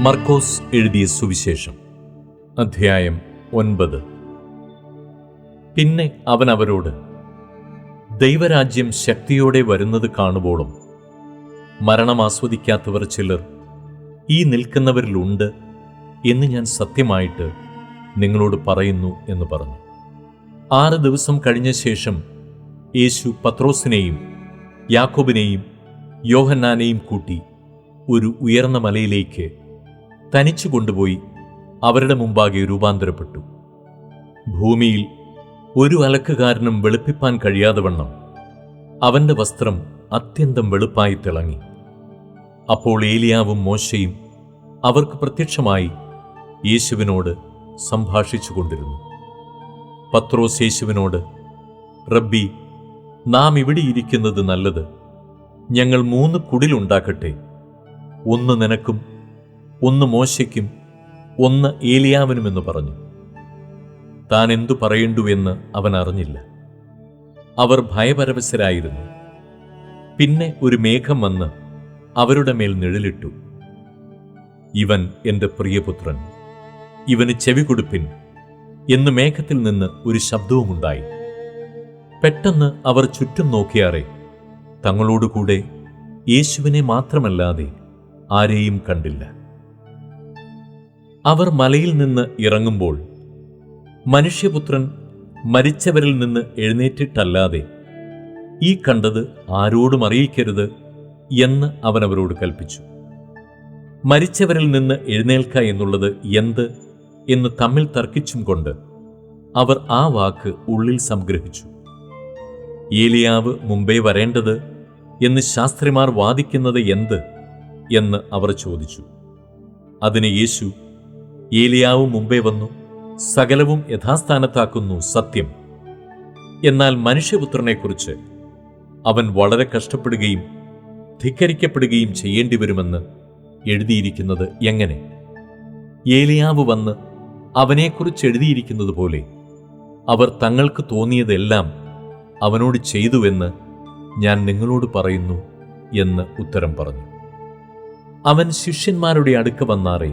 മർക്കോസ് എഴുതിയ സുവിശേഷം അധ്യായം 9. പിന്നെ അവൻ അവരോട്, ദൈവരാജ്യം ശക്തിയോടെ വരുന്നത് കാണുവോളം മരണം ആസ്വദിക്കാത്തവർ ചിലർ ഈ നിൽക്കുന്നവരിലുണ്ട് എന്ന് ഞാൻ സത്യമായിട്ട് നിങ്ങളോട് പറയുന്നു എന്ന് പറഞ്ഞു. 6 ദിവസം കഴിഞ്ഞ ശേഷം യേശു പത്രോസിനെയും യാക്കോബിനെയും യോഹന്നാനെയും കൂട്ടി ഒരു ഉയർന്ന മലയിലേക്ക് തനിച്ചു കൊണ്ടുപോയി അവരുടെ മുമ്പാകെ രൂപാന്തരപ്പെട്ടു. ഭൂമിയിൽ ഒരു അലക്കുകാരനും വെളുപ്പിപ്പാൻ കഴിയാതെ വണ്ണം അവന്റെ വസ്ത്രം അത്യന്തം വെളുപ്പായി തിളങ്ങി. അപ്പോൾ ഏലിയാവും മോശയും അവർക്ക് പ്രത്യക്ഷമായി യേശുവിനോട് സംഭാഷിച്ചു കൊണ്ടിരുന്നു. പത്രോസ് യേശുവിനോട്, റബ്ബി, നാം ഇവിടെ ഇരിക്കുന്നത് നല്ലത്. ഞങ്ങൾ 3 കുടിലുണ്ടാക്കട്ടെ, ഒന്ന് നിനക്കും, ഒന്ന് മോശയ്ക്കും, ഒന്ന് ഏലിയാവിനുമെന്ന് പറഞ്ഞു. താൻ എന്തു പറയേണ്ടുവെന്ന് അവൻ അറിഞ്ഞില്ല. അവർ ഭയപരവശരായിരുന്നു. പിന്നെ ഒരു മേഘം വന്ന് അവരുടെ മേൽ നിഴലിട്ടു. ഇവൻ എൻ്റെ പ്രിയപുത്രൻ, ഇവന് ചെവി കൊടുപ്പിൻ എന്ന് മേഘത്തിൽ നിന്ന് ഒരു ശബ്ദവുമുണ്ടായി. പെട്ടെന്ന് അവർ ചുറ്റും നോക്കിയാറെ തങ്ങളോടുകൂടെ യേശുവിനെ മാത്രമല്ലാതെ ആരെയും കണ്ടില്ല. അവർ മലയിൽ നിന്ന് ഇറങ്ങുമ്പോൾ, മനുഷ്യപുത്രൻ മരിച്ചവരിൽ നിന്ന് എഴുന്നേറ്റിട്ടല്ലാതെ ഈ കണ്ടത് ആരോടും അറിയിക്കരുത് എന്ന് അവൻ അവരോട് കൽപ്പിച്ചു. മരിച്ചവരിൽ നിന്ന് എഴുന്നേൽക്ക എന്നുള്ളത് എന്ത് എന്ന് തമ്മിൽ തർക്കിച്ചും കൊണ്ട് അവർ ആ വാക്ക് ഉള്ളിൽ സംഗ്രഹിച്ചു. ഏലിയാവ് മുമ്പേ വരേണ്ടത് എന്ന് ശാസ്ത്രിമാർ വാദിക്കുന്നത് എന്ത് എന്ന് അവർ ചോദിച്ചു. അതിന് യേശു, ഏലിയാവ് മുമ്പേ വന്നു സകലവും യഥാസ്ഥാനത്താക്കുന്നു സത്യം. എന്നാൽ മനുഷ്യപുത്രനെക്കുറിച്ച് അവൻ വളരെ കഷ്ടപ്പെടുകയും ധിക്കരിക്കപ്പെടുകയും ചെയ്യേണ്ടി വരുമെന്ന് എഴുതിയിരിക്കുന്നത് എങ്ങനെ? ഏലിയാവ് വന്ന് അവനെക്കുറിച്ച് എഴുതിയിരിക്കുന്നത് പോലെ അവർ തങ്ങൾക്ക് തോന്നിയതെല്ലാം അവനോട് ചെയ്തുവെന്ന് ഞാൻ നിങ്ങളോട് പറയുന്നു എന്ന് ഉത്തരം പറഞ്ഞു. അവൻ ശിഷ്യന്മാരുടെ അടുക്ക വന്നാറെ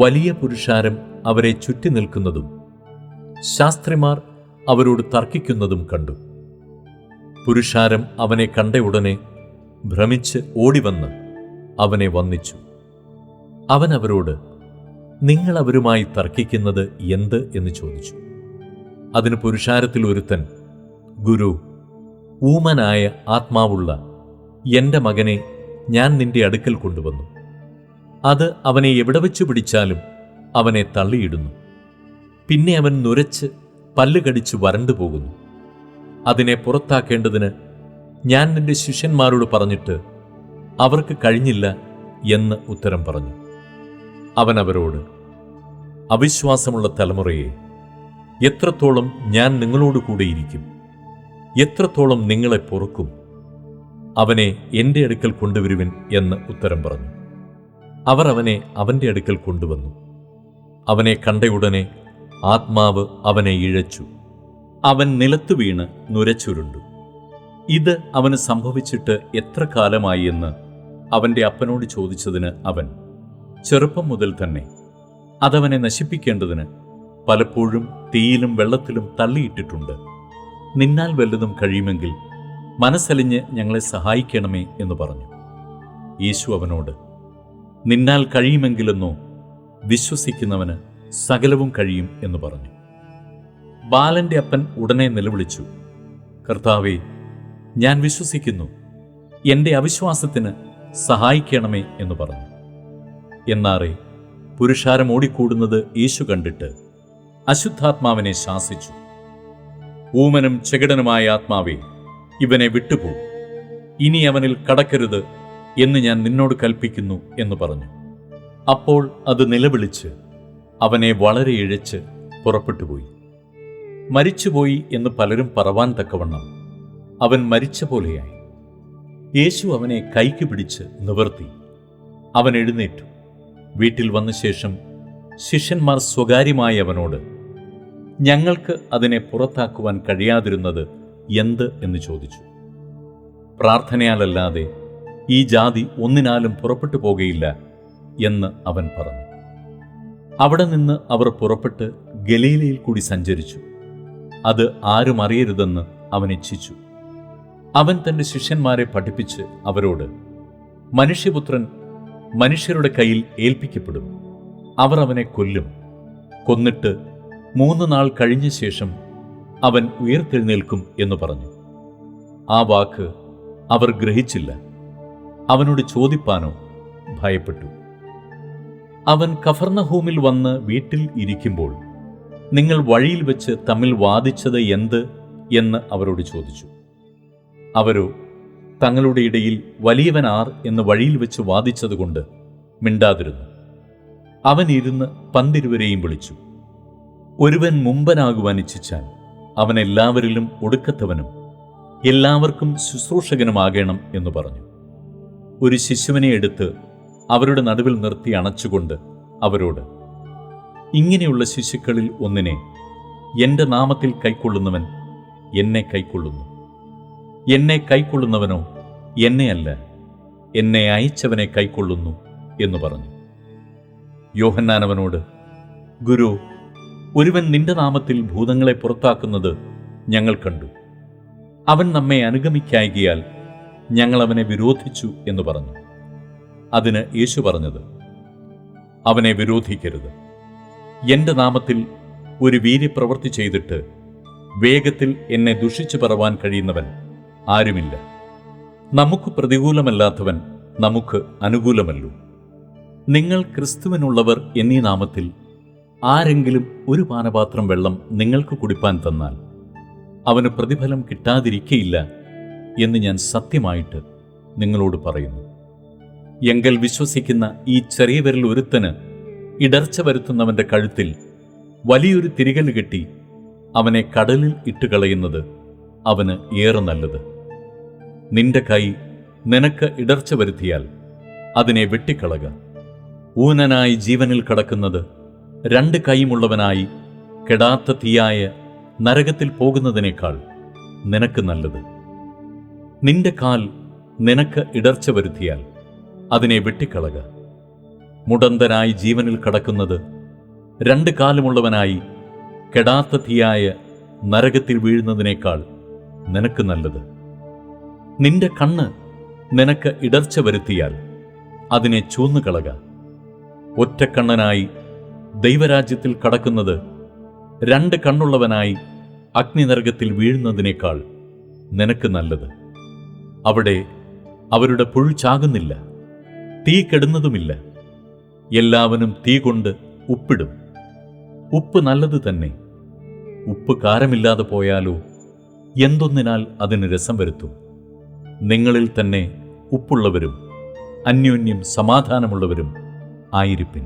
വലിയ പുരുഷാരം അവരെ ചുറ്റി നിൽക്കുന്നതും ശാസ്ത്രിമാർ അവരോട് തർക്കിക്കുന്നതും കണ്ടു. പുരുഷാരം അവനെ കണ്ട ഉടനെ ഭ്രമിച്ച് ഓടിവന്ന് അവനെ വന്ദിച്ചു. അവൻ അവരോട്, നിങ്ങൾ അവരുമായി തർക്കിക്കുന്നത് എന്ത് എന്ന് ചോദിച്ചു. അതിന് പുരുഷാരത്തിൽ ഒരുത്തൻ, ഗുരു, ഊമനായ ആത്മാവുള്ള എൻ്റെ മകനെ ഞാൻ നിന്റെ അടുക്കൽ കൊണ്ടുവന്നു. അത് അവനെ എവിടെ വെച്ച് പിടിച്ചാലും അവനെ തള്ളിയിടുന്നു. പിന്നെ അവൻ നുരച്ച് പല്ല് കടിച്ച് വരണ്ടു പോകുന്നു. അതിനെ പുറത്താക്കേണ്ടതിന് ഞാൻ നിന്റെ ശിഷ്യന്മാരോട് പറഞ്ഞിട്ട് അവർക്ക് കഴിഞ്ഞില്ല എന്ന് ഉത്തരം പറഞ്ഞു. അവൻ അവരോട്, അവിശ്വാസമുള്ള തലമുറയെ, എത്രത്തോളം ഞാൻ നിങ്ങളോട് കൂടെയിരിക്കും? എത്രത്തോളം നിങ്ങളെ പൊറുക്കും? അവനെ എൻ്റെ അടുക്കൽ കൊണ്ടുവരുവിൻ എന്ന് ഉത്തരം പറഞ്ഞു. അവർ അവനെ അവൻ്റെ അടുക്കൽ കൊണ്ടുവന്നു. അവനെ കണ്ടയുടനെ ആത്മാവ് അവനെ ഇഴച്ചു. അവൻ നിലത്തു വീണ് നുരച്ചുരുണ്ടു. ഇത് അവന് സംഭവിച്ചിട്ട് എത്ര കാലമായി എന്ന് അവൻ്റെ അപ്പനോട് ചോദിച്ചതിന് അവൻ, ചെറുപ്പം മുതൽ തന്നെ അതവനെ നശിപ്പിക്കേണ്ടതിന് പലപ്പോഴും തീയിലും വെള്ളത്തിലും തള്ളിയിട്ടിട്ടുണ്ട്. നിന്നാൽ വല്ലതും കഴിയുമെങ്കിൽ മനസ്സലിഞ്ഞ് ഞങ്ങളെ സഹായിക്കണമേ എന്ന് പറഞ്ഞു. യേശു അവനോട്, നിന്നാൽ കഴിയുമെങ്കിലെന്നോ, വിശ്വസിക്കുന്നവന് സകലവും കഴിയും എന്ന് പറഞ്ഞു. ബാലന്റെ അപ്പൻ ഉടനെ നിലവിളിച്ചു, കർത്താവേ, ഞാൻ വിശ്വസിക്കുന്നു, എൻ്റെ അവിശ്വാസത്തിന് സഹായിക്കണമേ എന്ന് പറഞ്ഞു. എന്നാറെ പുരുഷാരം ഓടിക്കൂടുന്നത് യേശു കണ്ടിട്ട് അശുദ്ധാത്മാവിനെ ശാസിച്ചു. ഊമനും ചെകിടനുമായ ആത്മാവേ, ഇവനെ വിട്ടുപോ, ഇനി അവനിൽ കടക്കരുത് എന്ന് ഞാൻ നിന്നോട് കൽപ്പിക്കുന്നു എന്ന് പറഞ്ഞു. അപ്പോൾ അത് നിലവിളിച്ച് അവനെ വളരെ ഇഴച്ച് പുറപ്പെട്ടുപോയി. മരിച്ചുപോയി എന്ന് പലരും പറവാൻ തക്കവണ്ണം അവൻ മരിച്ച പോലെയായി. യേശു അവനെ കൈക്ക് പിടിച്ച് നിവർത്തി. അവൻ എഴുന്നേറ്റു. വീട്ടിൽ വന്ന ശേഷം ശിഷ്യന്മാർ സ്വകാര്യമായി അവനോട്, ഞങ്ങൾക്ക് അതിനെ പുറത്താക്കുവാൻ കഴിയാതിരുന്നത് എന്ത് എന്ന് ചോദിച്ചു. പ്രാർത്ഥനയാലല്ലാതെ ഈ ജാതി ഒന്നിനാലും പുറപ്പെട്ടു പോകുകയില്ല എന്ന് അവൻ പറഞ്ഞു. അവിടെ നിന്ന് അവർ പുറപ്പെട്ട് ഗലീലയിൽ കൂടി സഞ്ചരിച്ചു. അത് ആരും അറിയരുതെന്ന് അവൻ ഇച്ഛിച്ചു. അവൻ തൻ്റെ ശിഷ്യന്മാരെ പഠിപ്പിച്ച് അവരോട്, മനുഷ്യപുത്രൻ മനുഷ്യരുടെ കയ്യിൽ ഏൽപ്പിക്കപ്പെടും. അവർ അവനെ കൊല്ലും. കൊന്നിട്ട് 3 നാൾ കഴിഞ്ഞ ശേഷം അവൻ ഉയർത്തെഴുന്നേൽക്കും എന്ന് പറഞ്ഞു. ആ വാക്ക് അവർ ഗ്രഹിച്ചില്ല. അവനോട് ചോദിപ്പാനോ ഭയപ്പെട്ടു. അവൻ കഫർന്നഹൂമിൽ വന്ന് വീട്ടിൽ ഇരിക്കുമ്പോൾ, നിങ്ങൾ വഴിയിൽ വെച്ച് തമ്മിൽ വാദിച്ചത് എന്ത് എന്ന് അവരോട് ചോദിച്ചു. അവരോ തങ്ങളുടെ ഇടയിൽ വലിയവൻ ആർ എന്ന് വഴിയിൽ വെച്ച് വാദിച്ചതുകൊണ്ട് മിണ്ടാതിരുന്നു. അവൻ ഇരുന്ന് 12 വിളിച്ചു. ഒരുവൻ മുമ്പനാകുവാൻ ഇച്ഛിച്ചാൽ അവൻ എല്ലാവരിലും ഒടുക്കത്തവനും എല്ലാവർക്കും ശുശ്രൂഷകനുമാകണം എന്ന് പറഞ്ഞു. ഒരു ശിശുവിനെ എടുത്ത് അവരുടെ നടുവിൽ നിർത്തി അണച്ചുകൊണ്ട് അവരോട്, ഇങ്ങനെയുള്ള ശിശുക്കളിൽ ഒന്നിനെ എൻ്റെ നാമത്തിൽ കൈക്കൊള്ളുന്നവൻ എന്നെ കൈക്കൊള്ളുന്നു. എന്നെ കൈക്കൊള്ളുന്നവനോ എന്നെയല്ല, എന്നെ അയച്ചവനെ കൈക്കൊള്ളുന്നു എന്ന് പറഞ്ഞു. യോഹന്നാൻ അവനോട്, ഗുരു, ഒരുവൻ നിന്റെ നാമത്തിൽ ഭൂതങ്ങളെ പുറത്താക്കുന്നത് ഞങ്ങൾ കണ്ടു. അവൻ നമ്മെ അനുഗമിക്കായികയാൽ ഞങ്ങൾ അവനെ വിരോധിച്ചു എന്ന് പറഞ്ഞു. അതിന് യേശു പറഞ്ഞത്, അവനെ വിരോധിക്കരുത്. എൻ്റെ നാമത്തിൽ ഒരു വീര്യപ്രവൃത്തി ചെയ്തിട്ട് വേഗത്തിൽ എന്നെ ദുഷിച്ചു പറവാൻ കഴിയുന്നവൻ ആരുമില്ല. നമുക്ക് പ്രതികൂലമല്ലാത്തവൻ നമുക്ക് അനുകൂലമല്ലോ. നിങ്ങൾ ക്രിസ്തുവിനുള്ളവർ എന്നീ നാമത്തിൽ ആരെങ്കിലും ഒരു പാനപാത്രം വെള്ളം നിങ്ങൾക്ക് കുടിപ്പാൻ തന്നാൽ അവന് പ്രതിഫലം കിട്ടാതിരിക്കയില്ല എന്ന് ഞാൻ സത്യമായിട്ട് നിങ്ങളോട് പറയുന്നു. എങ്കൽ വിശ്വസിക്കുന്ന ഈ ചെറിയ വിരൽ ഒരുത്തന് ഇടർച്ച വരുത്തുന്നവന്റെ കഴുത്തിൽ വലിയൊരു തിരികല് കെട്ടി അവനെ കടലിൽ ഇട്ടുകളയുന്നത് അവന് ഏറെ നല്ലത്. നിന്റെ കൈ നിനക്ക് ഇടർച്ച വരുത്തിയാൽ അതിനെ വെട്ടിക്കളക. ഊനനായി ജീവനിൽ കടക്കുന്നത് 2 കൈയുമുള്ളവനായി കെടാത്ത തീയായ നരകത്തിൽ പോകുന്നതിനേക്കാൾ നിനക്ക് നല്ലത്. നിന്റെ കാൽ നിനക്ക് ഇടർച്ച വരുത്തിയാൽ അതിനെ വെട്ടിക്കളക. മുടന്തനായി ജീവനിൽ കടക്കുന്നത് 2 കാലുമുള്ളവനായി കെടാത്ത തീയായ നരകത്തിൽ വീഴുന്നതിനേക്കാൾ നിനക്ക് നല്ലത്. നിന്റെ കണ്ണ് നിനക്ക് ഇടർച്ച വരുത്തിയാൽ അതിനെ ചൂന്നുകളക. ഒറ്റക്കണ്ണനായി ദൈവരാജ്യത്തിൽ കടക്കുന്നത് 2 കണ്ണുള്ളവനായി അഗ്നിനരകത്തിൽ വീഴുന്നതിനേക്കാൾ നിനക്ക് നല്ലത്. അവിടെ അവരുടെ പുഴു ചാകുന്നില്ല, തീ കെടുന്നതുമില്ല. എല്ലാവനും തീ കൊണ്ട് ഉപ്പിടും. ഉപ്പ് നല്ലത് തന്നെ. ഉപ്പ് കാരമില്ലാതെ പോയാലോ എന്തൊന്നിനാൽ അതിന് രസം വരുത്തും. നിങ്ങളിൽ തന്നെ ഉപ്പുള്ളവരും അന്യോന്യം സമാധാനമുള്ളവരും ആയിരിപ്പിൻ.